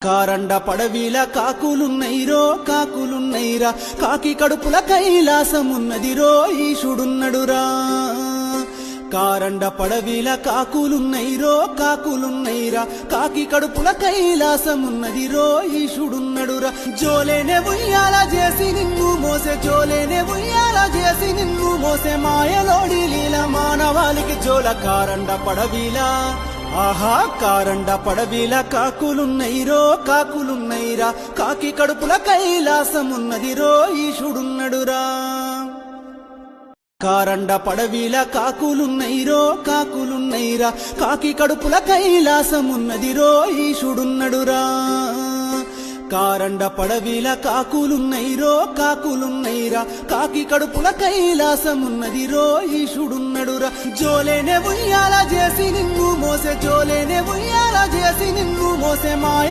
కారండ పడవిల కాకులున్నైరో కాకులున్నైరా, కాకి కడుపుల కైలాసమున్నదిరో ఈశుడున్నడురా. కారండ పడవిల కాకులున్నైరో కాకులున్నైరా, కాకి కడుపుల కైలాసమున్నదిరో ఈశుడున్నడురా. జోలేనే ఉయ్యాల చేసి నిన్ను మోసే, జోలేనే ఉయ్యాల చేసి నిన్ను మోసే, మాయలోడి లీల మానవాళికి జోల. కారండ పడవిలా ఆహా కారండ పడవిల కాకులున్నైరో కాకులున్నైరా, కాకి కడుపుల కైలాసమున్నదిరో ఈశుడున్నడురా. కారండ పడవిల కాకులున్నైరో కాకులున్నైరా, కాకి కడుపుల కైలాసమున్నదిరో ఈశుడున్నడురా. కారండ పడవిల కాకులున్నైరో కాకులున్నైరా, కాకి కడుపుల కైలాసమున్నదిరో ఈశుడున్నడురా. జోలేనే ఉయ్యాల చేసి నిన్ను మోసే, జోలేనే ఉయ్యాల చేసి నిన్ను మోసే, మాయ